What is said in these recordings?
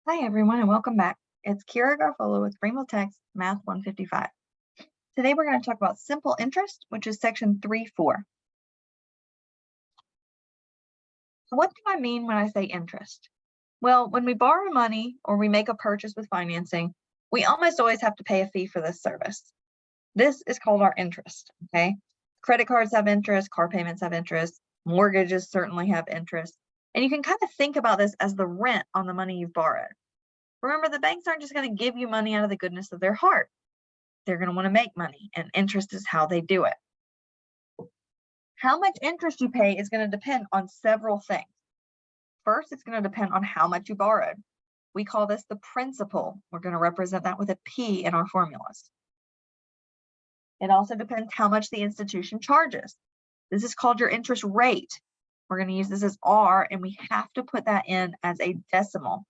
Hi, everyone, and welcome back. It's Kira Garfolo with Greenville Tech's Math 155. Today, we're going to talk about simple interest, which is section 3.4. So what do I mean when I say interest? Well, when we borrow money or we make a purchase with financing, we almost always have to pay a fee for this service. This is called our interest, okay? Credit cards have interest, car payments have interest, mortgages certainly have interest. And you can kind of think about this as the rent on the money you've borrowed. Remember, the banks aren't just going to give you money out of the goodness of their heart. They're going to want to make money, and interest is how they do it. How much interest you pay is going to depend on several things. First, it's going to depend on how much you borrowed. We call this the principal. We're going to represent that with a P in our formulas. It also depends how much the institution charges. This is called your interest rate. We're going to use this as R, and we have to put that in as a decimal.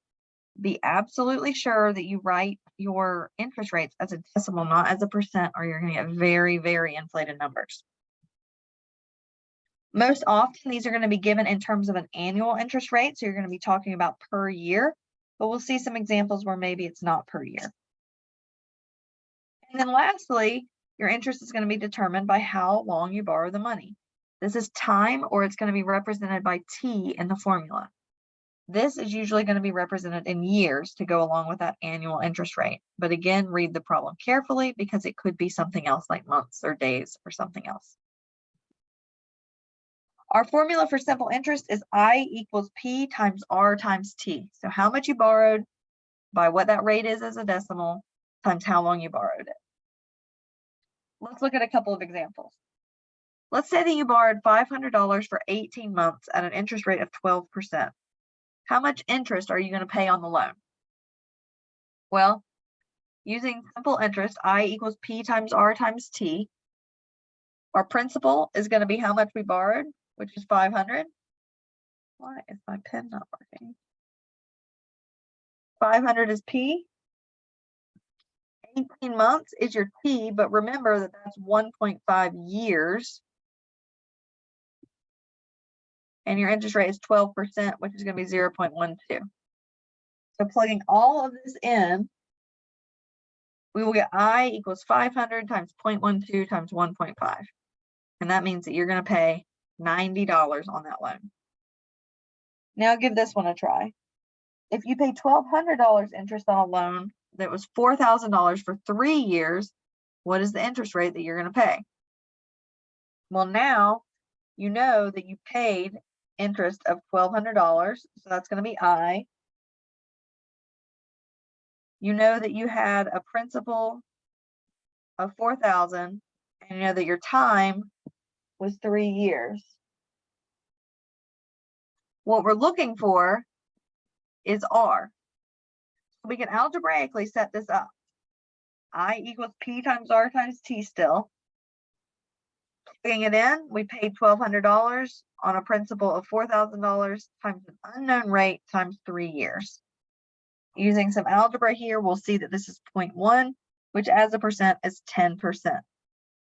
Be absolutely sure that you write your interest rates as a decimal, not as a percent, or you're going to get very, very inflated numbers. Most often, these are going to be given in terms of an annual interest rate, so you're going to be talking about per year, but we'll see some examples where maybe it's not per year. And then lastly, your interest is going to be determined by how long you borrow the money. This is time, or it's going to be represented by T in the formula. This is usually going to be represented in years to go along with that annual interest rate. But again, read the problem carefully because it could be something else like months or days or something else. Our formula for simple interest is I equals P times R times T. So how much you borrowed by what that rate is as a decimal times how long you borrowed it. Let's look at a couple of examples. Let's say that you borrowed $500 for 18 months at an interest rate of 12%. How much interest are you going to pay on the loan? Well, using simple interest, I equals P times R times T. Our principal is going to be how much we borrowed, which is 500. Why is my pen not working? 500 is P. 18 months is your T, but remember that that's 1.5 years. And your interest rate is 12%, which is going to be 0.12. So plugging all of this in, we will get I equals 500 times 0.12 times 1.5. And that means that you're going to pay $90 on that loan. Now give this one a try. If you pay $1,200 interest on a loan that was $4,000 for 3 years, what is the interest rate that you're going to pay? Well, now you know that you paid interest of $1,200, so that's going to be I. You know that you had a principal of $4,000, and you know that your time was 3 years. What we're looking for is R. So we can algebraically set this up. I equals P times R times T still. Plugging it in, we paid $1,200 on a principal of $4,000 times an unknown rate times 3 years. Using some algebra here, we'll see that this is 0.1, which as a percent is 10%.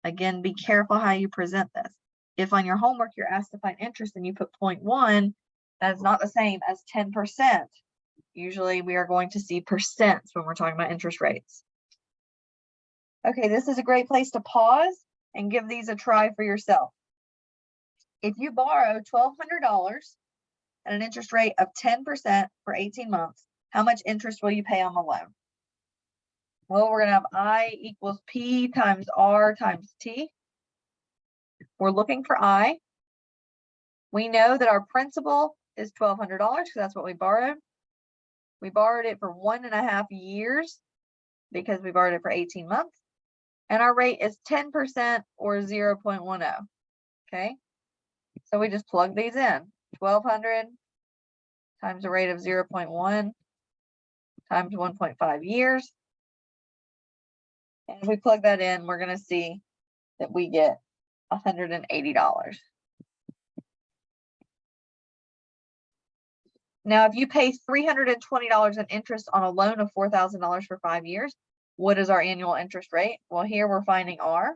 Again, be careful how you present this. If on your homework you're asked to find interest and you put 0.1, that is not the same as 10%. Usually we are going to see percents when we're talking about interest rates. Okay, this is a great place to pause and give these a try for yourself. If you borrow $1,200 at an interest rate of 10% for 18 months, how much interest will you pay on the loan? Well, we're going to have I equals P times R times T. We're looking for I. We know that our principal is $1,200 because that's what we borrowed. We borrowed it for 1.5 years because we borrowed it for 18 months. And our rate is 10% or 0.10. Okay, so we just plug these in. 1,200 times a rate of 0.1 times 1.5 years. And if we plug that in, we're going to see that we get $180. Now, if you pay $320 in interest on a loan of $4,000 for 5 years, what is our annual interest rate? Well, here we're finding R.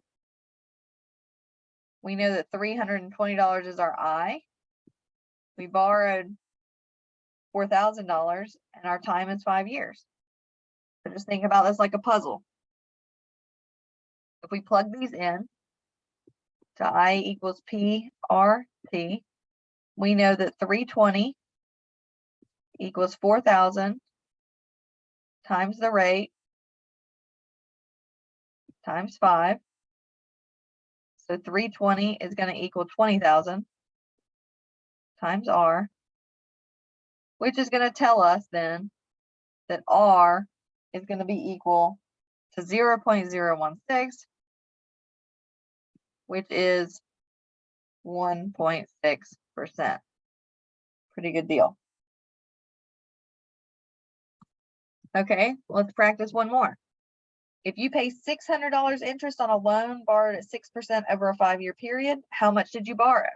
We know that $320 is our I. We borrowed $4,000 and our time is 5 years. So just think about this like a puzzle. If we plug these in to I equals PRT, we know that 320 equals 4,000 times the rate times 5. So 320 is going to equal 20,000 times R, which is going to tell us then that R is going to be equal to 0.016, which is 1.6%. Pretty good deal. Okay, let's practice one more. If you pay $600 interest on a loan borrowed at 6% over a 5-year period, how much did you borrow?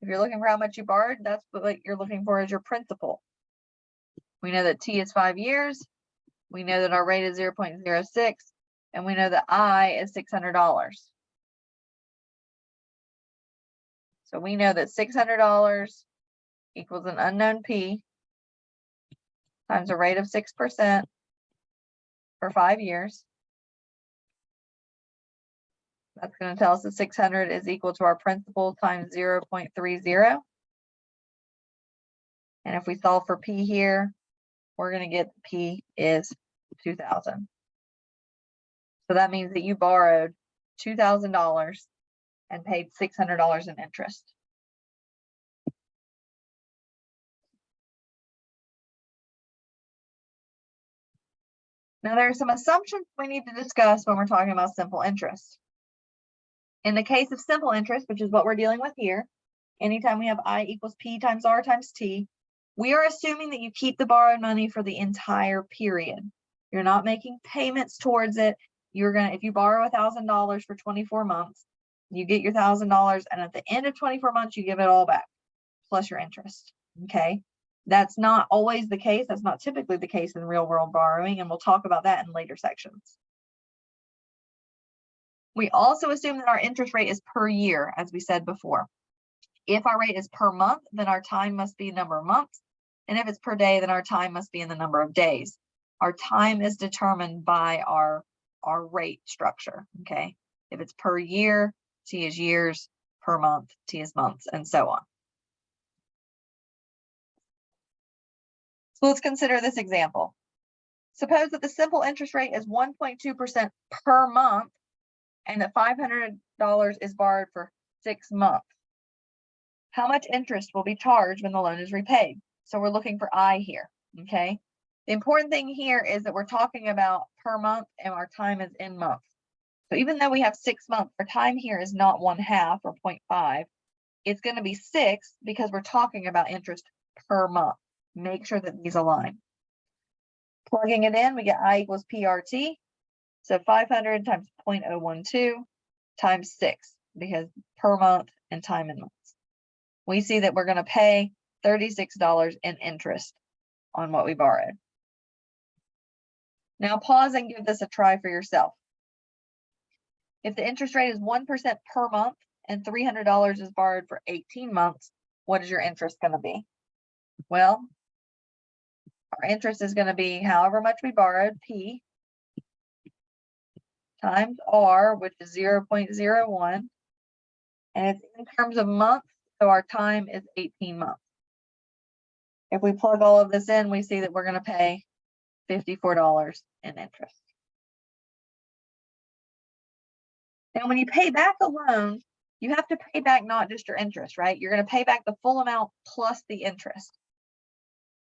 If you're looking for how much you borrowed, that's what you're looking for as your principal. We know that T is 5 years. We know that our rate is 0.06, and we know that I is $600. So we know that $600 equals an unknown P times a rate of 6% for 5 years. That's going to tell us that 600 is equal to our principal times 0.30. And if we solve for P here, we're going to get P is 2,000. So that means that you borrowed $2,000 and paid $600 in interest. Now there are some assumptions we need to discuss when we're talking about simple interest. In the case of simple interest, which is what we're dealing with here, anytime we have I equals P times R times T, we are assuming that you keep the borrowed money for the entire period. You're not making payments towards it. You're gonna, if you borrow $1,000 for 24 months, you get your $1,000, and at the end of 24 months, you give it all back, plus your interest, okay? That's not always the case. That's not typically the case in real world borrowing, and we'll talk about that in later sections. We also assume that our interest rate is per year, as we said before. If our rate is per month, then our time must be a number of months. And if it's per day, then our time must be in the number of days. Our time is determined by our rate structure, okay? If it's per year, T is years, per month, T is months, and so on. So let's consider this example. Suppose that the simple interest rate is 1.2% per month and that $500 is borrowed for 6 months. How much interest will be charged when the loan is repaid? So we're looking for I here, okay? The important thing here is that we're talking about per month and our time is in months. So even though we have 6 months, our time here is not 1/2 or 0.5. It's going to be 6 because we're talking about interest per month. Make sure that these align. Plugging it in, we get I equals PRT. So 500 times 0.012 times 6, because per month and time in months. We see that we're going to pay $36 in interest on what we borrowed. Now pause and give this a try for yourself. If the interest rate is 1% per month and $300 is borrowed for 18 months, what is your interest going to be? Well, our interest is going to be however much we borrowed, P, times R, which is 0.01. And it's in terms of months, so our time is 18 months. If we plug all of this in, we see that we're going to pay $54 in interest. Now, when you pay back a loan, you have to pay back not just your interest, right? You're going to pay back the full amount plus the interest.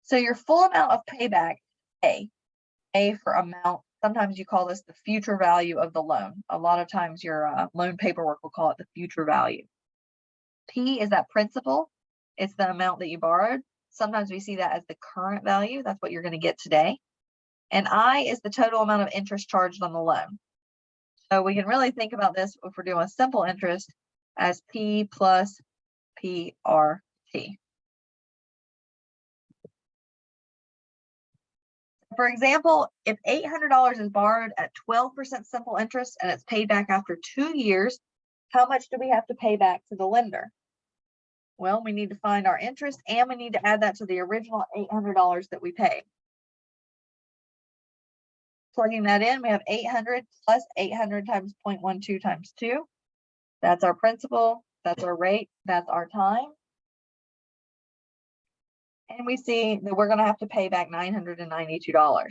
So your full amount of payback, A for amount. Sometimes you call this the future value of the loan. A lot of times your loan paperwork will call it the future value. P is that principal. It's the amount that you borrowed. Sometimes we see that as the current value. That's what you're going to get today. And I is the total amount of interest charged on the loan. So we can really think about this if we're doing simple interest as P plus PRT. For example, if $800 is borrowed at 12% simple interest and it's paid back after 2 years, how much do we have to pay back to the lender? Well, we need to find our interest and we need to add that to the original $800 that we paid. Plugging that in, we have 800 plus 800 times 0.12 times 2. That's our principal, that's our rate, that's our time. And we see that we're going to have to pay back $992.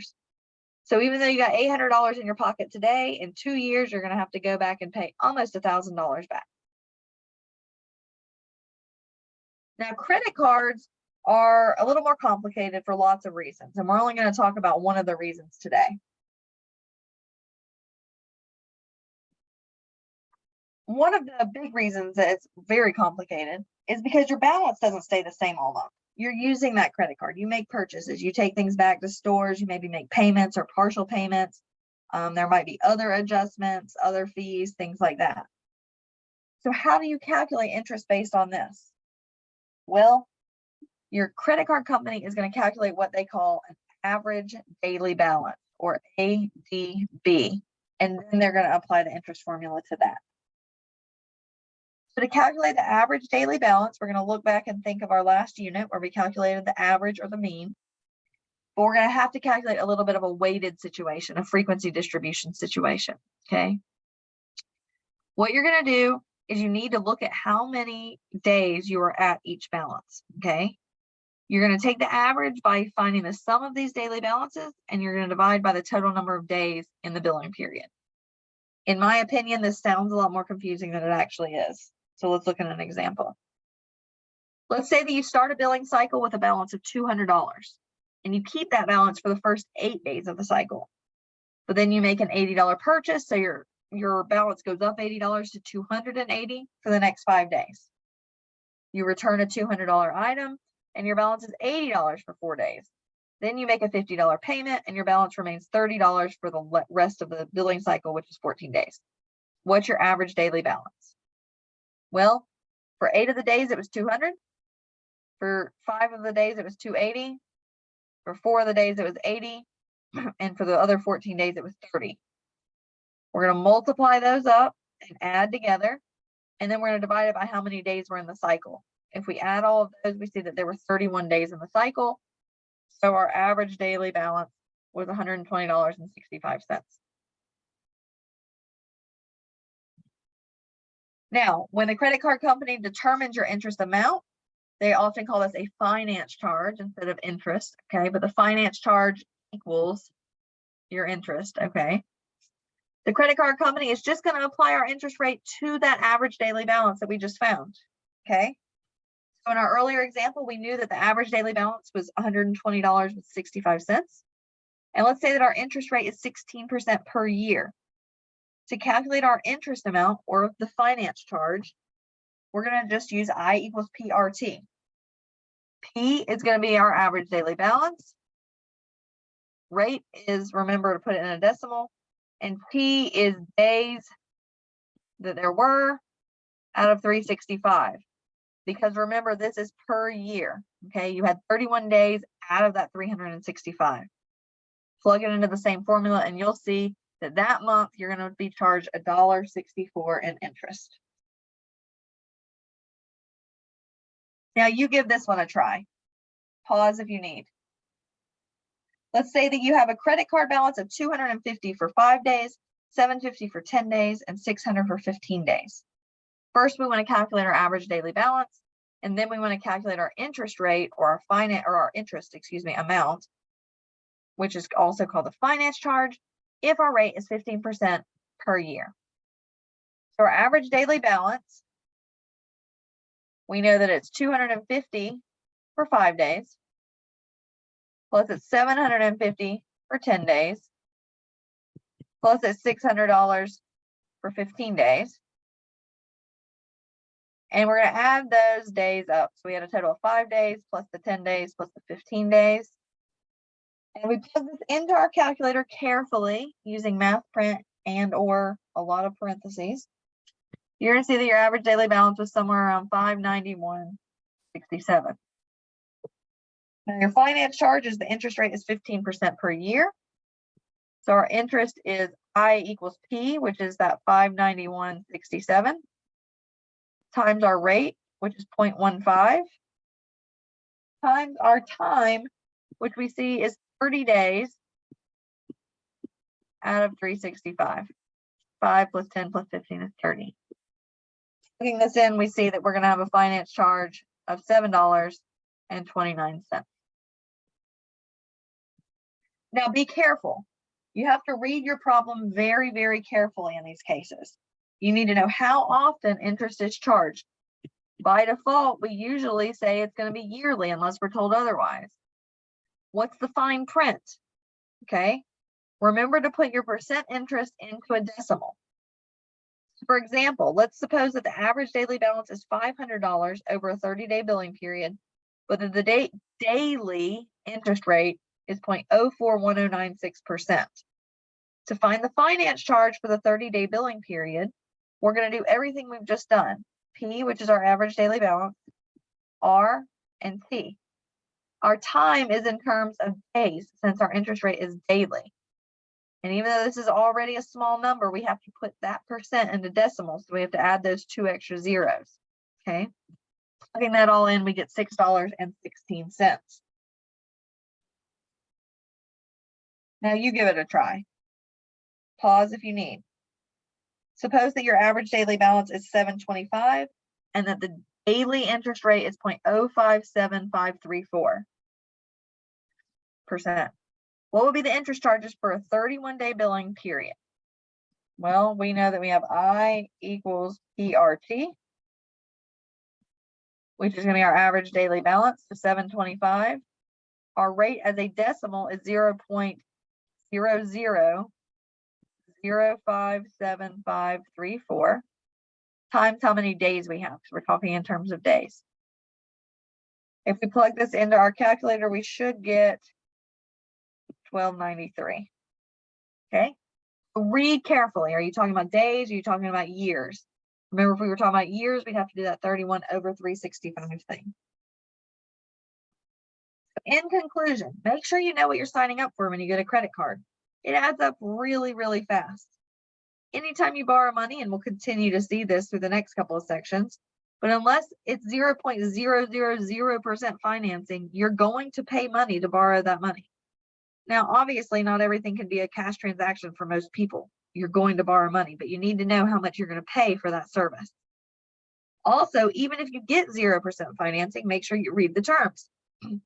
So even though you got $800 in your pocket today, in 2 years, you're going to have to go back and pay almost $1,000 back. Now, credit cards are a little more complicated for lots of reasons, and we're only going to talk about one of the reasons today. One of the big reasons that it's very complicated is because your balance doesn't stay the same all month. You're using that credit card. You make purchases. You take things back to stores. You maybe make payments or partial payments. There might be other adjustments, other fees, things like that. So how do you calculate interest based on this? Well, your credit card company is going to calculate what they call an average daily balance, or ADB, and then they're going to apply the interest formula to that. So to calculate the average daily balance, we're going to look back and think of our last unit where we calculated the average or the mean. But we're going to have to calculate a little bit of a weighted situation, a frequency distribution situation, okay? What you're going to do is you need to look at how many days you are at each balance, okay? You're going to take the average by finding the sum of these daily balances, and you're going to divide by the total number of days in the billing period. In my opinion, this sounds a lot more confusing than it actually is. So let's look at an example. Let's say that you start a billing cycle with a balance of $200, and you keep that balance for the first 8 days of the cycle. But then you make an $80 purchase, so your balance goes up $80 to $280 for the next 5 days. You return a $200 item, and your balance is $80 for 4 days. Then you make a $50 payment, and your balance remains $30 for the rest of the billing cycle, which is 14 days. What's your average daily balance? Well, for 8 of the days, it was 200. For 5 of the days, it was 280. For 4 of the days, it was 80. And for the other 14 days, it was 30. We're going to multiply those up and add together. And then we're going to divide it by how many days we're in the cycle. If we add all of those, we see that there were 31 days in the cycle. So our average daily balance was $120.65. Now, when the credit card company determines your interest amount, they often call this a finance charge instead of interest, okay? But the finance charge equals your interest, okay? The credit card company is just going to apply our interest rate to that average daily balance that we just found, okay? So in our earlier example, we knew that the average daily balance was $120.65. And let's say that our interest rate is 16% per year. To calculate our interest amount, or the finance charge, we're going to just use I equals PRT. P is going to be our average daily balance. Rate is, remember to put it in a decimal. And T is days that there were out of 365. Because remember, this is per year, okay? You had 31 days out of that 365. Plug it into the same formula and you'll see that that month you're going to be charged $1.64 in interest. Now you give this one a try. Pause if you need. Let's say that you have a credit card balance of $250 for 5 days, $750 for 10 days, and $600 for 15 days. First, we want to calculate our average daily balance, and then we want to calculate our interest rate, or our interest amount, which is also called the finance charge, if our rate is 15% per year. So our average daily balance, we know that it's $250 for 5 days, plus it's $750 for 10 days, plus it's $600 for 15 days. And we're going to add those days up. So we had a total of 5 days, plus the 10 days, plus the 15 days. And we plug this into our calculator carefully using math print and or a lot of parentheses. You're going to see that your average daily balance was somewhere around $591.67. Now your finance charge is the interest rate is 15% per year. So our interest is I equals P, which is that $591.67, times our rate, which is 0.15, times our time, which we see is 30 days out of 365. 5 plus 10 plus 15 is 30. Plugging this in, we see that we're going to have a finance charge of $7.29. Now be careful. You have to read your problem very, very carefully in these cases. You need to know how often interest is charged. By default, we usually say it's going to be yearly unless we're told otherwise. What's the fine print? Okay. Remember to put your percent interest into a decimal. For example, let's suppose that the average daily balance is $500 over a 30-day billing period, but the daily interest rate is 0.041096%. To find the finance charge for the 30-day billing period, we're going to do everything we've just done. P, which is our average daily balance, R, and T. Our time is in terms of days since our interest rate is daily. And even though this is already a small number, we have to put that percent into decimals. So we have to add those 2 extra zeros. Okay. Plugging that all in, we get $6.16. Now you give it a try. Pause if you need. Suppose that your average daily balance is $7.25 and that the daily interest rate is 0.057534%. What would be the interest charges for a 31-day billing period? Well, we know that we have I equals PRT, which is going to be our average daily balance, so $7.25. Our rate as a decimal is 0.00057534 times how many days we have, because we're talking in terms of days. If we plug this into our calculator, we should get 1293. Okay. Read carefully. Are you talking about days? Are you talking about years? Remember, if we were talking about years, we'd have to do that 31 over 365 thing. In conclusion, make sure you know what you're signing up for when you get a credit card. It adds up really, really fast. Anytime you borrow money, and we'll continue to see this through the next couple of sections, but unless it's 0.000% financing, you're going to pay money to borrow that money. Now, obviously, not everything can be a cash transaction for most people. You're going to borrow money, but you need to know how much you're going to pay for that service. Also, even if you get 0% financing, make sure you read the terms.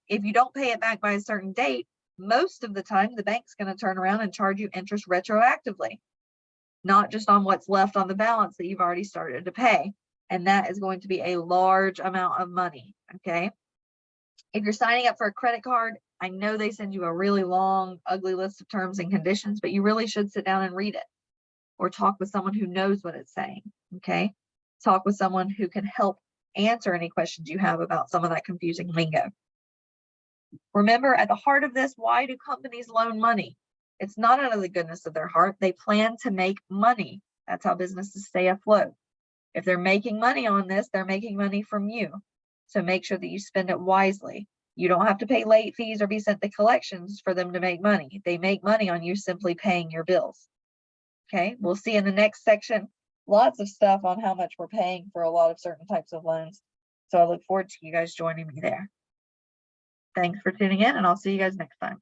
If you don't pay it back by a certain date, most of the time, the bank's going to turn around and charge you interest retroactively, not just on what's left on the balance that you've already started to pay. And that is going to be a large amount of money, okay? If you're signing up for a credit card, I know they send you a really long, ugly list of terms and conditions, but you really should sit down and read it or talk with someone who knows what it's saying, okay? Talk with someone who can help answer any questions you have about some of that confusing lingo. Remember, at the heart of this, why do companies loan money? It's not out of the goodness of their heart. They plan to make money. That's how businesses stay afloat. If they're making money on this, they're making money from you. So make sure that you spend it wisely. You don't have to pay late fees or be sent to collections for them to make money. They make money on you simply paying your bills. Okay, we'll see in the next section lots of stuff on how much we're paying for a lot of certain types of loans. So I look forward to you guys joining me there. Thanks for tuning in, and I'll see you guys next time.